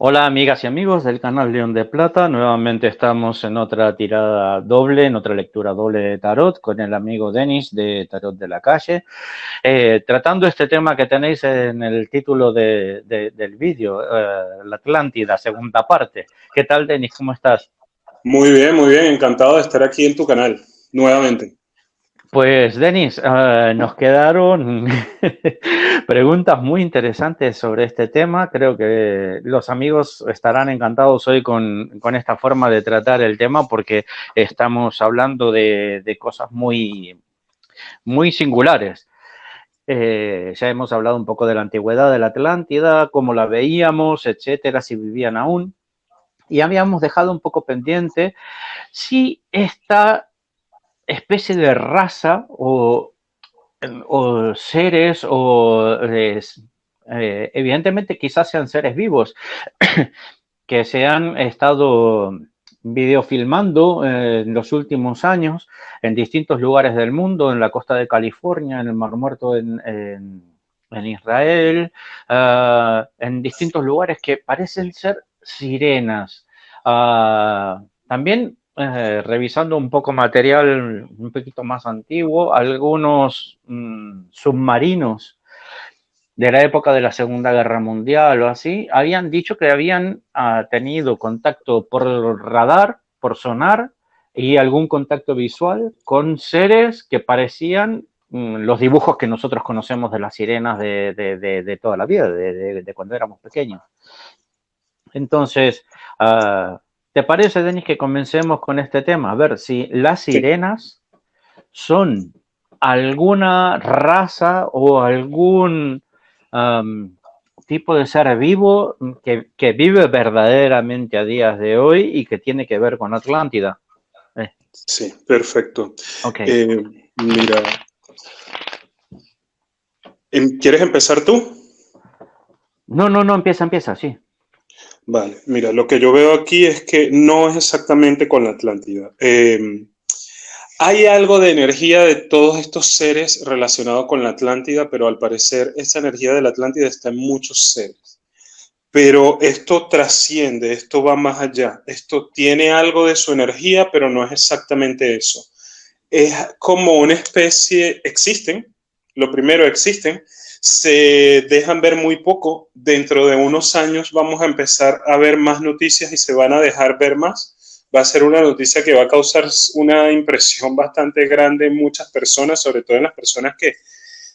Hola amigas y amigos del canal León de Plata, nuevamente estamos en otra tirada doble, en otra lectura doble de tarot con el amigo Denis de Tarot de la Calle, tratando este tema que tenéis en el título del vídeo, la Atlántida, segunda parte. ¿Qué tal, Denis? ¿Cómo estás? Muy bien, encantado de estar aquí en tu canal nuevamente. Pues, Denis, nos quedaron preguntas muy interesantes sobre este tema. Creo que los amigos estarán encantados hoy con esta forma de tratar el tema porque estamos hablando de cosas muy singulares. Ya hemos hablado un poco de la antigüedad de la Atlántida, cómo la veíamos, etcétera, si vivían aún. Y habíamos dejado un poco pendiente si esta especie de raza o seres evidentemente quizás sean seres vivos que se han estado videofilmando en los últimos años en distintos lugares del mundo, en la costa de California, en el Mar Muerto, en Israel, en distintos lugares que parecen ser sirenas. También revisando un poco material un poquito más antiguo, algunos submarinos de la época de la Segunda Guerra Mundial o así, habían dicho que habían tenido contacto por radar, por sonar y algún contacto visual con seres que parecían los dibujos que nosotros conocemos de las sirenas de toda la vida, de cuando éramos pequeños. Entonces, ¿te parece, Denis, que comencemos con este tema? A ver si las Sí, sirenas son alguna raza o algún um, tipo de ser vivo que vive verdaderamente a días de hoy y que tiene que ver con Atlántida. Eh, sí, perfecto. ok. Mira, ¿quieres empezar tú? No, empieza, sí. Vale, mira, lo que yo veo aquí es que no es exactamente con la Atlántida. Hay algo de energía de todos estos seres relacionado con la Atlántida, pero al parecer esa energía de la Atlántida está en muchos seres. Pero esto trasciende, esto va más allá, esto tiene algo de su energía, pero no es exactamente eso. Es como una especie, existen, lo primero existen, se dejan ver muy poco, dentro de unos años vamos a empezar a ver más noticias y se van a dejar ver más. Va a ser una noticia que va a causar una impresión bastante grande en muchas personas, sobre todo en las personas que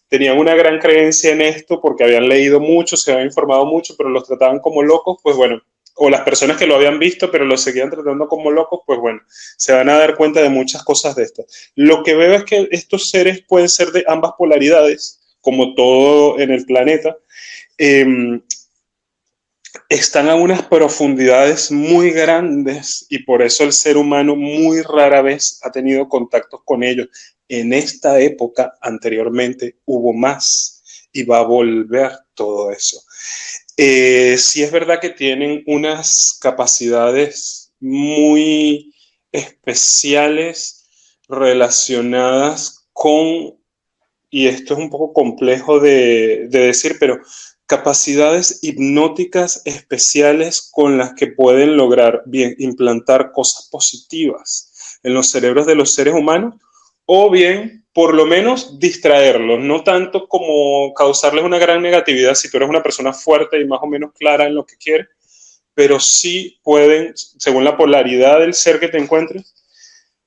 tenían una gran creencia en esto porque habían leído mucho, se habían informado mucho, pero los trataban como locos, pues bueno, o las personas que lo habían visto, pero lo seguían tratando como locos, pues bueno, se van a dar cuenta de muchas cosas de estas. Lo que veo es que estos seres pueden ser de ambas polaridades, como todo en el planeta. Eh, Están a unas profundidades muy grandes y por eso el ser humano muy rara vez ha tenido contactos con ellos. En esta época anteriormente hubo más y va a volver todo eso. Sí es verdad que tienen unas capacidades muy especiales relacionadas con, y esto es un poco complejo de decir, pero capacidades hipnóticas especiales con las que pueden lograr bien implantar cosas positivas en los cerebros de los seres humanos o bien por lo menos distraerlos, no tanto como causarles una gran negatividad si tú eres una persona fuerte y más o menos clara en lo que quieres, pero sí pueden, según la polaridad del ser que te encuentres,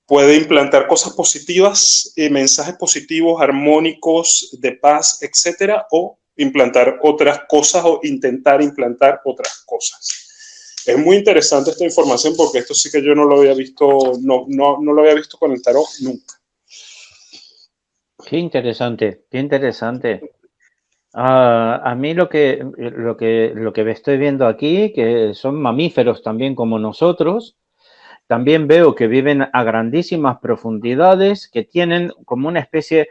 puede implantar cosas positivas, mensajes positivos, armónicos, de paz, etcétera, o implantar otras cosas o intentar implantar otras cosas. Es muy interesante esta información porque esto sí que yo no lo había visto, no lo había visto con el tarot nunca. Qué interesante, qué interesante. A mí lo que estoy viendo aquí, que son mamíferos también como nosotros. También veo que viven a grandísimas profundidades, que tienen como una especie,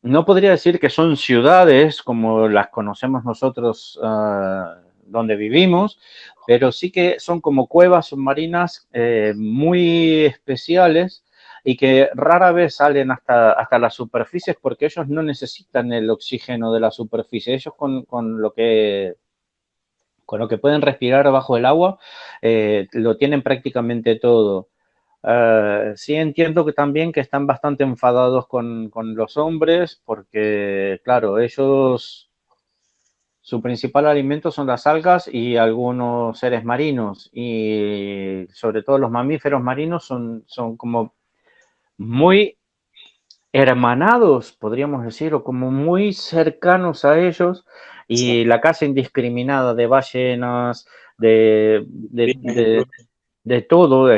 no podría decir que son ciudades como las conocemos nosotros donde vivimos, pero sí que son como cuevas submarinas muy especiales y que rara vez salen hasta las superficies porque ellos no necesitan el oxígeno de la superficie. Ellos con lo que con lo que pueden respirar bajo el agua, lo tienen prácticamente todo. Sí entiendo que también que están bastante enfadados con los hombres porque, claro, ellos, su principal alimento son las algas y algunos seres marinos y sobre todo los mamíferos marinos son como muy hermanados, podríamos decir, o como muy cercanos a ellos, y Exacto. la caza indiscriminada de ballenas, de, de, Sí, de, de todo,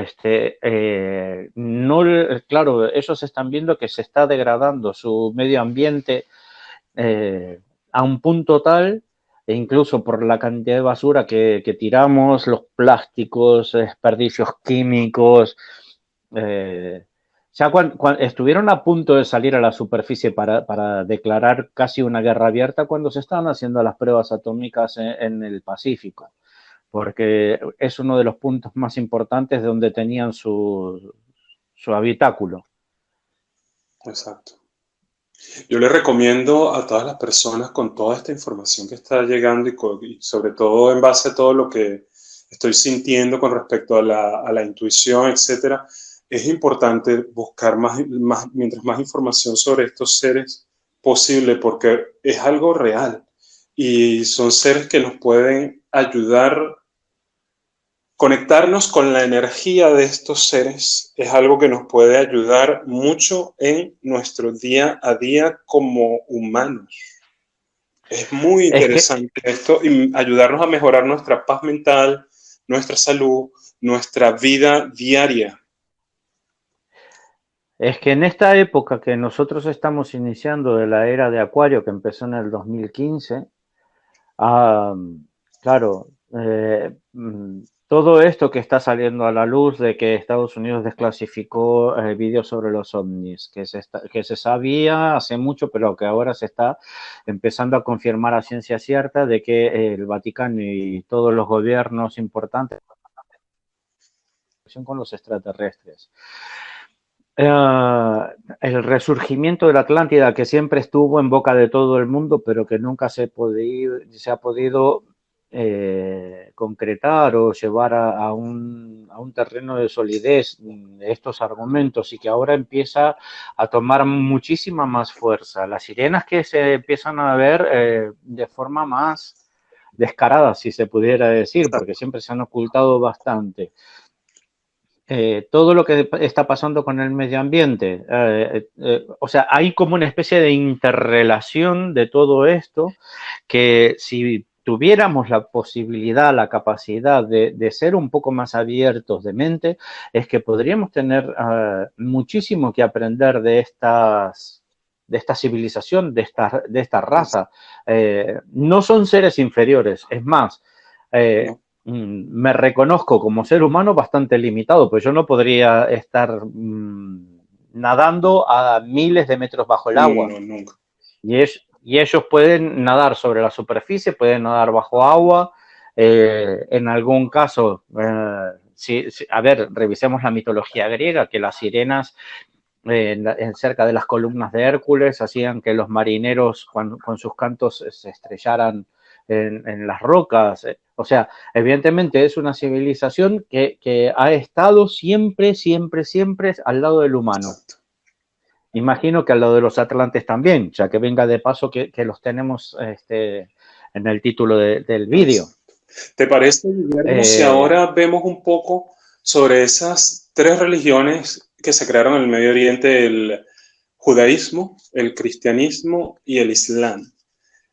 no, claro, ellos están viendo que se está degradando su medio ambiente a un punto tal, e incluso por la cantidad de basura que tiramos, los plásticos, desperdicios químicos, ya estuvieron a punto de salir a la superficie para declarar casi una guerra abierta cuando se estaban haciendo las pruebas atómicas en el Pacífico, porque es uno de los puntos más importantes donde tenían su habitáculo. exacto. Yo le recomiendo a todas las personas con toda esta información que está llegando y sobre todo en base a todo lo que estoy sintiendo con respecto a la intuición, etcétera, es importante buscar mientras más información sobre estos seres posible porque es algo real y son seres que nos pueden ayudar. Conectarnos con la energía de estos seres es algo que nos puede ayudar mucho en nuestro día a día como humanos. Es muy Es que, interesante esto y ayudarnos a mejorar nuestra paz mental, nuestra salud, nuestra vida diaria. es que en esta época que nosotros estamos iniciando de la era de Acuario, que empezó en el 2015, ah, claro, todo esto que está saliendo a la luz de que Estados Unidos desclasificó vídeos sobre los ovnis, que se sabía hace mucho, pero que ahora se está empezando a confirmar a ciencia cierta de que el Vaticano y todos los gobiernos importantes con los extraterrestres. El resurgimiento de la Atlántida, que siempre estuvo en boca de todo el mundo, pero que nunca se ha podido concretar o llevar a un terreno de solidez estos argumentos y que ahora empieza a tomar muchísima más fuerza. Las sirenas que se empiezan a ver de forma más descarada, si se pudiera decir, porque siempre se han ocultado bastante. Todo lo que está pasando con el medio ambiente. O sea, hay como una especie de interrelación de todo esto que si tuviéramos la posibilidad, la capacidad de ser un poco más abiertos de mente, es que podríamos tener muchísimo que aprender de esta civilización, de esta raza. No son seres inferiores, es más, eh, ¿No? me reconozco como ser humano bastante limitado, pues yo no podría estar nadando a miles de metros bajo el agua. No, nunca. Y ellos pueden nadar sobre la superficie, pueden nadar bajo agua. En algún caso, a ver, revisemos la mitología griega, que las sirenas cerca de las columnas de Hércules hacían que los marineros con sus cantos se estrellaran en las rocas. O sea, evidentemente es una civilización que ha estado siempre, siempre, siempre al lado del humano. Exacto. Imagino que al lado de los atlantes también, ya que venga de paso que los tenemos en el título del vídeo. ¿Te parece, Guillermo, si ahora vemos un poco sobre esas tres religiones que se crearon en el Medio Oriente, el judaísmo, el cristianismo y el islam?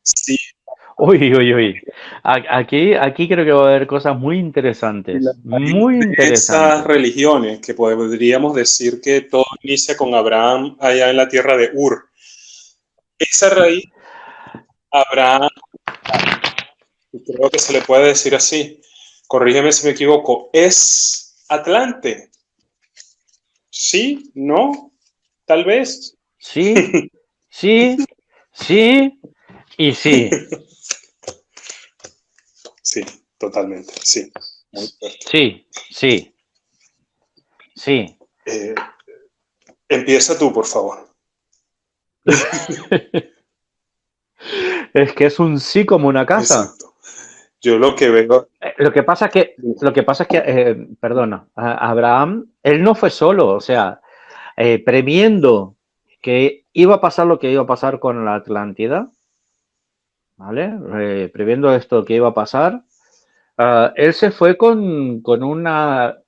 Sí, Uy, uy, uy. Aquí creo que va a haber cosas muy la interesantes, raíz muy de esas interesantes. religiones, que podríamos decir que todo inicia con Abraham allá en la tierra de Ur. Esa raíz, Abraham, creo que se le puede decir así, corrígeme si me equivoco, es Atlante. ¿Sí? ¿No? Tal vez. Sí, sí, sí y sí. Sí, totalmente, sí. Muy fuerte. Sí, sí, sí. Eh, Empieza tú, por favor. Es que es un sí como una casa. Exacto. Yo lo que veo... Perdona, Abraham, él no fue solo, o sea, previendo que iba a pasar lo que iba a pasar con la Atlántida, ¿vale? Previendo esto que iba a pasar, él se fue con una...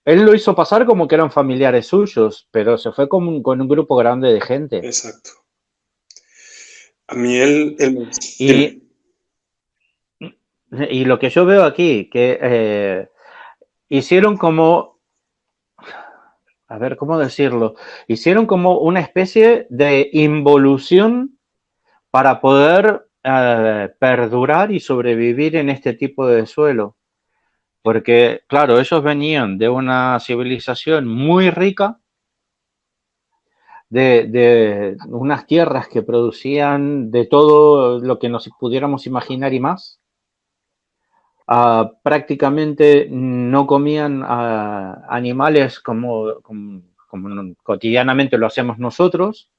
Él lo hizo pasar como que eran familiares suyos, pero se fue con un grupo grande de gente. Exacto. A mí el dime. Y, y lo que yo veo aquí, que hicieron como, a ver, ¿cómo decirlo? Hicieron como una especie de involución para poder perdurar y sobrevivir en este tipo de suelo. Porque, claro, ellos venían de una civilización muy rica, de unas tierras que producían de todo lo que nos pudiéramos imaginar y más. Prácticamente no comían animales como cotidianamente lo hacemos nosotros,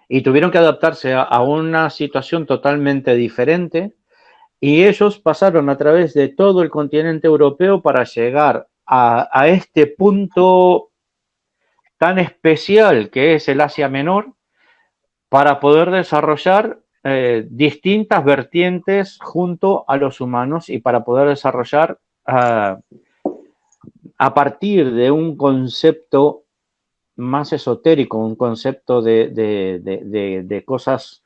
y tuvieron que adaptarse a una situación totalmente diferente, y ellos pasaron a través de todo el continente europeo para llegar a este punto tan especial que es el Asia Menor, para poder desarrollar distintas vertientes junto a los humanos, y para poder desarrollar a partir de un concepto más esotérico, un concepto de cosas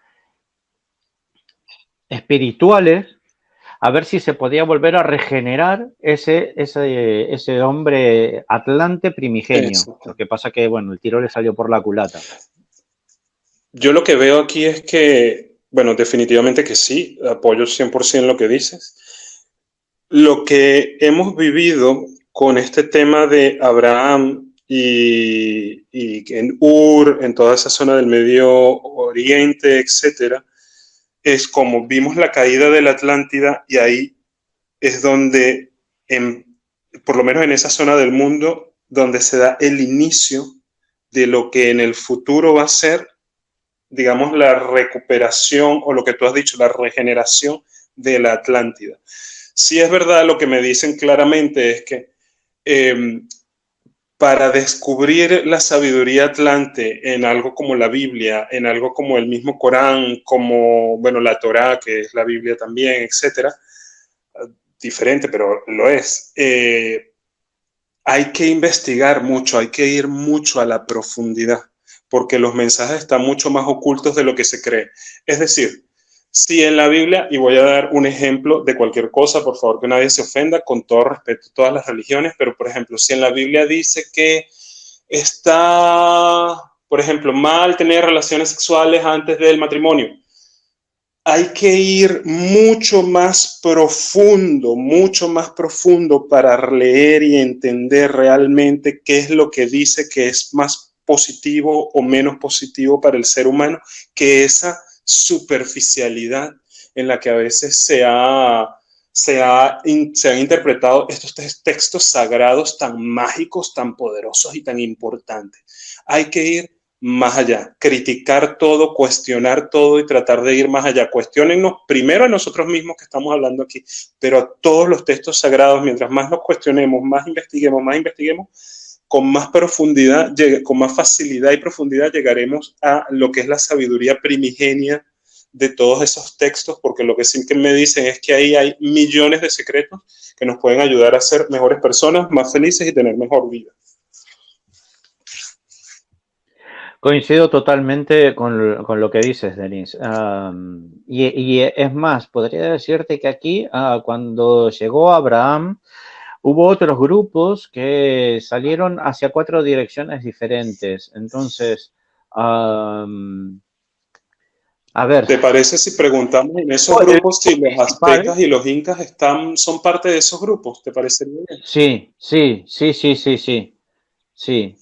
espirituales, a ver si se podía volver a regenerar ese hombre atlante primigenio. Exacto. Lo que pasa que, bueno, el tiro le salió por la culata. Yo lo que veo aquí es que, bueno, definitivamente que sí, apoyo 100% lo que dices. Lo que hemos vivido con este tema de Abraham y en Ur, en toda esa zona del Medio Oriente, etcétera, es como vimos la caída de la Atlántida y ahí es donde, por lo menos en esa zona del mundo, donde se da el inicio de lo que en el futuro va a ser, digamos, la recuperación o lo que tú has dicho, la regeneración de la Atlántida. Sí es verdad, lo que me dicen claramente es que eh, para descubrir la sabiduría atlante en algo como la Biblia, en algo como el mismo Corán, como, bueno, la Torá, que es la Biblia también, etcétera, diferente, pero lo es. Hay que investigar mucho, hay que ir mucho a la profundidad, porque los mensajes están mucho más ocultos de lo que se cree. Es decir, si en la Biblia, y voy a dar un ejemplo de cualquier cosa, por favor que nadie se ofenda, con todo respeto a todas las religiones, pero por ejemplo, si en la Biblia dice que está, por ejemplo, mal tener relaciones sexuales antes del matrimonio, hay que ir mucho más profundo para leer y entender realmente qué es lo que dice que es más positivo o menos positivo para el ser humano que esa superficialidad en la que a veces se han interpretado estos textos sagrados tan mágicos, tan poderosos y tan importantes. Hay que ir más allá, criticar todo, cuestionar todo y tratar de ir más allá. Cuestiónennos primero a nosotros mismos que estamos hablando aquí, pero a todos los textos sagrados. Mientras más nos cuestionemos, más investiguemos, con más profundidad, con más facilidad y profundidad llegaremos a lo que es la sabiduría primigenia de todos esos textos, porque lo que sí que me dicen es que ahí hay millones de secretos que nos pueden ayudar a ser mejores personas, más felices y tener mejor vida. Coincido totalmente con lo que dices, Denis. Y es más, podría decirte que aquí, cuando llegó Abraham, hubo otros grupos que salieron hacia 4 direcciones diferentes. Entonces, a ver. ¿Te parece si preguntamos en esos El grupos si los principal. aztecas y los incas son parte de esos grupos? ¿Te parecería bien? Sí, sí, sí, sí, sí, sí, sí.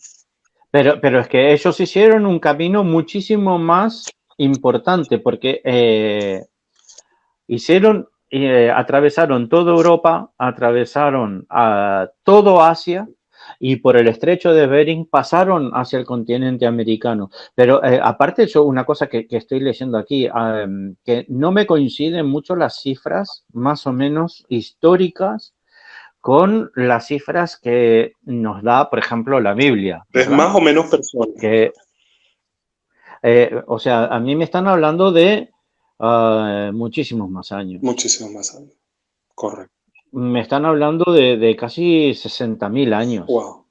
Pero es que ellos hicieron un camino muchísimo más importante, porque atravesaron toda Europa, atravesaron todo Asia, y por el estrecho de Bering pasaron hacia el continente americano. Pero aparte, eso, una cosa que estoy leyendo aquí, que no me coinciden mucho las cifras más o menos históricas con las cifras que nos da, por ejemplo, la Biblia, Es ¿verdad? más o menos personas. Que, o sea, a mí me están hablando de muchísimos más años. Muchísimos más años. Correcto. Me están hablando de casi 60.000 años. Wow.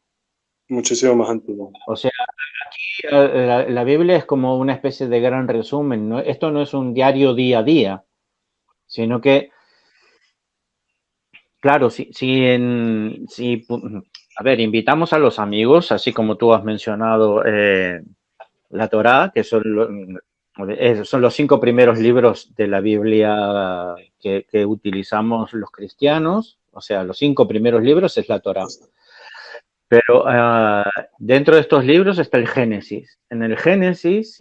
Muchísimo más antiguo. O sea, la Biblia es como una especie de gran resumen, ¿no? Esto no es un diario día a día, sino que, claro, a ver, invitamos a los amigos, así como tú has mencionado la Torá, que son los 5 primeros libros de la Biblia que utilizamos los cristianos, o sea, los 5 primeros libros es la Torá. Pero dentro de estos libros está el Génesis. En el Génesis,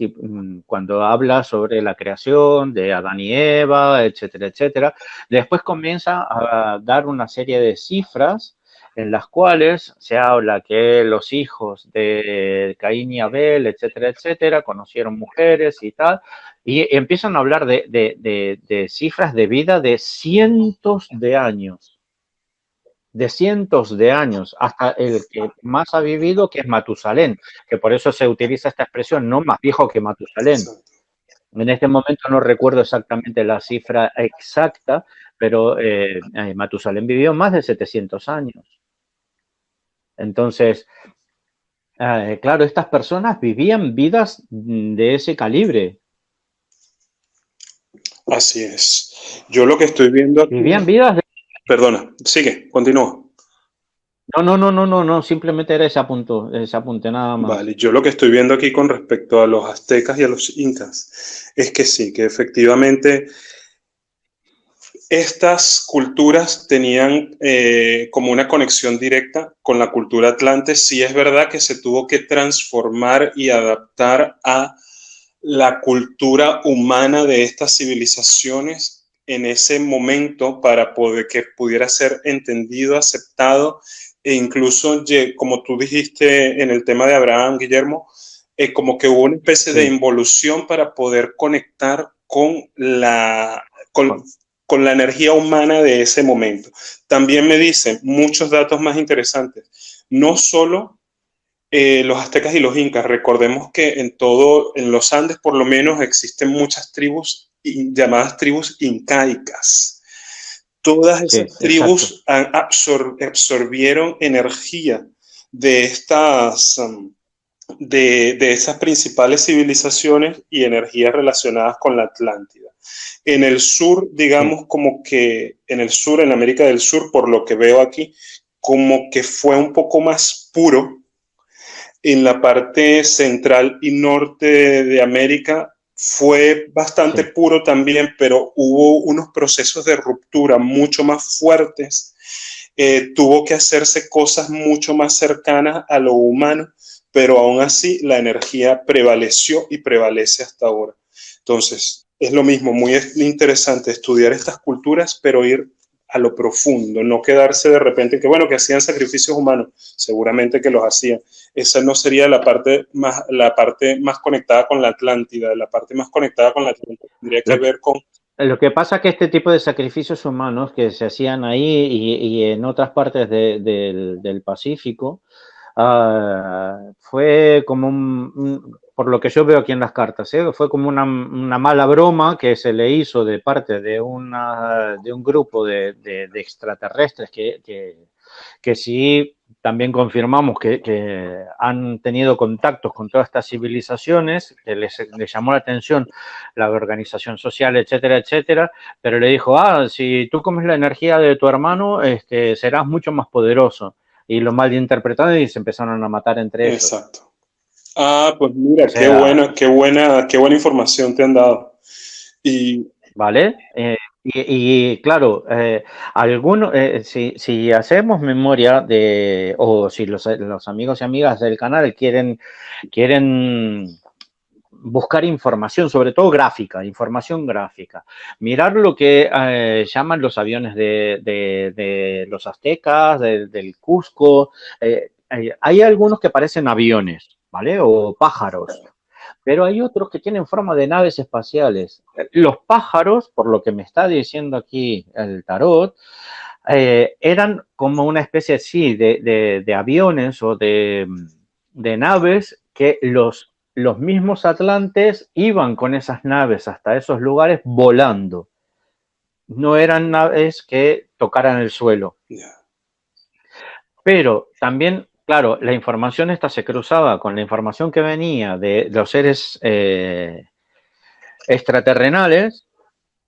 cuando habla sobre la creación de Adán y Eva, etcétera, etcétera, después comienza a dar una serie de cifras en las cuales se habla que los hijos de Caín y Abel, etcétera, etcétera, conocieron mujeres y tal, y empiezan a hablar de cifras de vida de cientos de años, hasta el que más ha vivido, que es Matusalén, que por eso se utiliza esta expresión, no más viejo que Matusalén. Exacto. En este momento no recuerdo exactamente la cifra exacta, pero Matusalén vivió más de 700 años. Entonces, claro, estas personas vivían vidas de ese calibre. Así es. Yo lo que estoy viendo aquí. Vivían vidas de... Perdona, sigue, continúa. No, simplemente era ese apunte nada más. Vale, yo lo que estoy viendo aquí con respecto a los aztecas y a los incas es que sí, que efectivamente estas culturas tenían como una conexión directa con la cultura atlante. Sí es verdad que se tuvo que transformar y adaptar a la cultura humana de estas civilizaciones en ese momento para poder que pudiera ser entendido, aceptado e incluso, como tú dijiste en el tema de Abraham, Guillermo, como que hubo una especie de involución para poder conectar con la energía humana de ese momento. También me dicen muchos datos más interesantes. No solo los aztecas y los incas, recordemos que en los Andes por lo menos existen muchas tribus llamadas tribus incaicas. Todas esas tribus absorbieron energía de de esas principales civilizaciones y energías relacionadas con la Atlántida. En el sur, digamos, como que en el sur, en América del Sur, por lo que veo aquí, como que fue un poco más puro. En la parte central y norte de América fue bastante puro también, pero hubo unos procesos de ruptura mucho más fuertes. Tuvo que hacerse cosas mucho más cercanas a lo humano, pero aún así la energía prevaleció y prevalece hasta ahora. Entonces, es lo mismo, muy interesante estudiar estas culturas, pero ir a lo profundo, no quedarse de repente que, bueno, que hacían sacrificios humanos, seguramente que los hacían. Esa no sería la parte más conectada con la Atlántida, la parte más conectada con la Atlántida tendría que ver con... Lo que pasa es que este tipo de sacrificios humanos que se hacían ahí y en otras partes del Pacífico, fue como por lo que yo veo aquí en las cartas, fue como una mala broma que se le hizo de parte de un grupo de extraterrestres que sí también confirmamos que han tenido contactos con todas estas civilizaciones, que les llamó la atención la organización social, etcétera, etcétera, pero le dijo, si tú comes la energía de tu hermano, serás mucho más poderoso. Y lo malinterpretaron y se empezaron a matar entre ellos. Exacto. Pues mira, qué buena información te han dado. ¿Vale? Y claro, si hacemos memoria o si los amigos y amigas del canal quieren buscar información, sobre todo información gráfica. Mirar lo que llaman los aviones de los aztecas, del Cusco. hay algunos que parecen aviones, ¿vale? O pájaros, pero hay otros que tienen forma de naves espaciales. Los pájaros, por lo que me está diciendo aquí el tarot, eran como una especie, sí, de aviones o de naves que los mismos atlantes iban con esas naves hasta esos lugares volando. No eran naves que tocaran el suelo. Ya. Pero también, claro, la información esta se cruzaba con la información que venía de los seres extraterrenales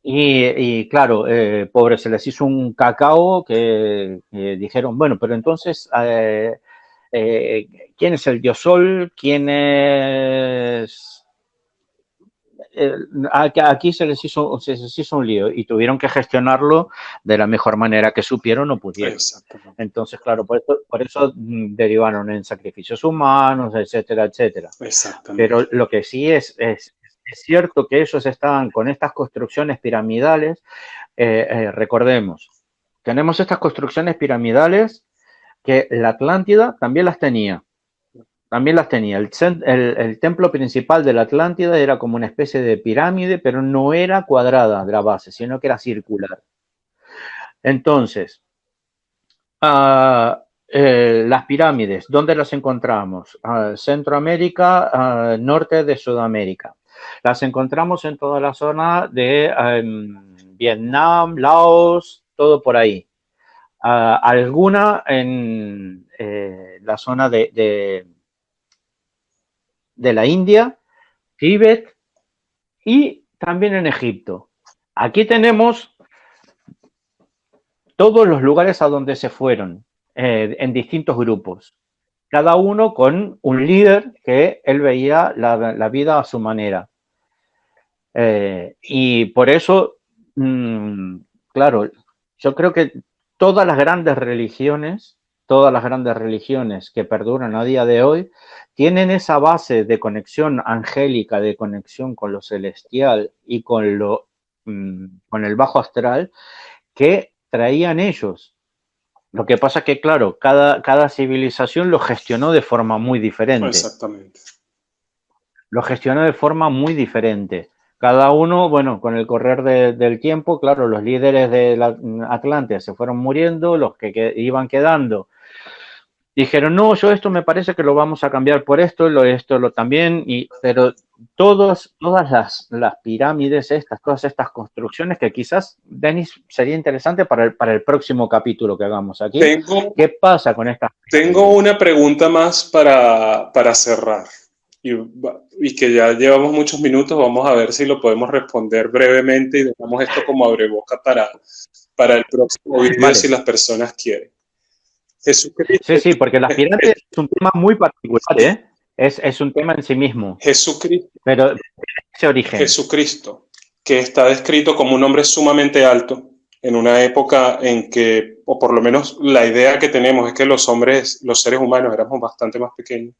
y claro, pobres, se les hizo un cacao que dijeron, bueno, pero entonces, ¿quién es el dios Sol? ¿Quién es...? Aquí se les hizo un lío y tuvieron que gestionarlo de la mejor manera que supieron o pudieron. Exactamente. Entonces, claro, por eso derivaron en sacrificios humanos, etcétera, etcétera. Exactamente. Pero lo que sí es cierto que ellos estaban con estas construcciones piramidales. Recordemos, tenemos estas construcciones piramidales que la Atlántida también las tenía. También las tenía. El templo principal de la Atlántida era como una especie de pirámide, pero no era cuadrada de la base, sino que era circular. Entonces, las pirámides, ¿dónde las encontramos? Centroamérica, norte de Sudamérica. Las encontramos en toda la zona de Vietnam, Laos, todo por ahí. Alguna en la zona de la India, Tíbet y también en Egipto. Aquí tenemos todos los lugares a donde se fueron en distintos grupos, cada uno con un líder que él veía la vida a su manera. Y por eso, claro, yo creo que todas las grandes religiones que perduran a día de hoy, tienen esa base de conexión angélica, de conexión con lo celestial y con el bajo astral que traían ellos. Lo que pasa es que, claro, cada civilización lo gestionó de forma muy diferente. Exactamente. Lo gestionó de forma muy diferente. Cada uno, bueno, con el correr del tiempo, claro, los líderes de la Atlántida se fueron muriendo, los que iban quedando dijeron, no, yo esto me parece que lo vamos a cambiar por esto también, pero todas las pirámides estas, todas estas construcciones que quizás, Denis, sería interesante para el próximo capítulo que hagamos aquí. ¿Qué pasa con estas pirámides? Tengo una pregunta más para cerrar y que ya llevamos muchos minutos, vamos a ver si lo podemos responder brevemente y dejamos esto como abreboca para el próximo video, vale, si las personas quieren. Jesucristo. Sí, porque las pirámides es un tema muy particular, ¿eh? Es un tema en sí mismo. Jesucristo. Pero ese origen. Jesucristo, que está descrito como un hombre sumamente alto en una época en que, o por lo menos la idea que tenemos es que los seres humanos éramos bastante más pequeños,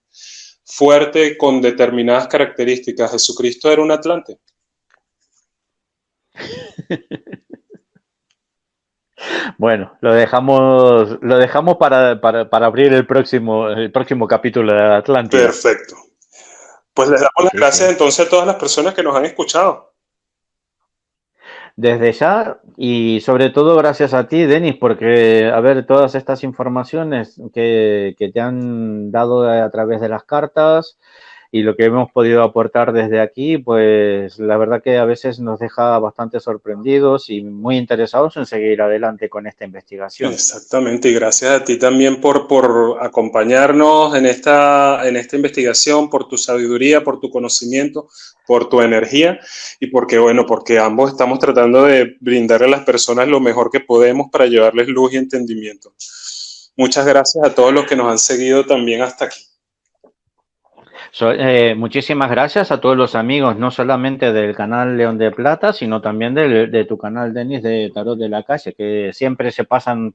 fuerte, con determinadas características. Jesucristo era un atlante. Bueno, lo dejamos para abrir el próximo capítulo de Atlántida. Perfecto. Pues les damos las gracias entonces a todas las personas que nos han escuchado. Desde ya, y sobre todo gracias a ti, Denis, porque, a ver, todas estas informaciones que te han dado a través de las cartas y lo que hemos podido aportar desde aquí, pues la verdad que a veces nos deja bastante sorprendidos y muy interesados en seguir adelante con esta investigación. Exactamente, y gracias a ti también por acompañarnos en esta investigación, por tu sabiduría, por tu conocimiento, por tu energía y porque ambos estamos tratando de brindarle a las personas lo mejor que podemos para llevarles luz y entendimiento. Muchas gracias a todos los que nos han seguido también hasta aquí. Muchísimas gracias a todos los amigos, no solamente del canal León de Plata, sino también de tu canal, Denis, de Tarot de la Calle, que siempre se pasan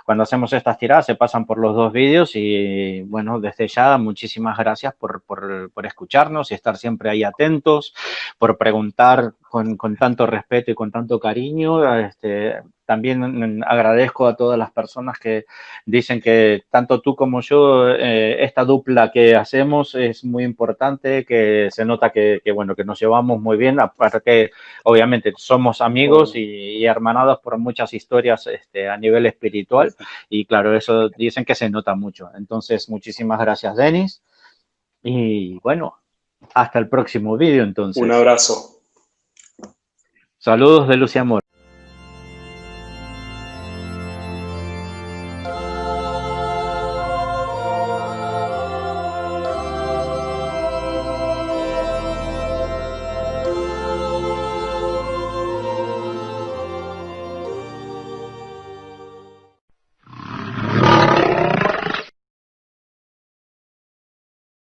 cuando hacemos estas tiradas, se pasan por los dos vídeos y, bueno, desde ya, muchísimas gracias por escucharnos y estar siempre ahí atentos, por preguntar con tanto respeto y con tanto cariño. También agradezco a todas las personas que dicen que tanto tú como yo, esta dupla que hacemos es muy importante, que se nota bueno, que nos llevamos muy bien, aparte que obviamente somos amigos Bueno, y hermanados por muchas historias a nivel espiritual y claro, eso dicen que se nota mucho. Entonces, muchísimas gracias, Denis. Y bueno, hasta el próximo vídeo un entonces. abrazo. Saludos de Luz y Amor.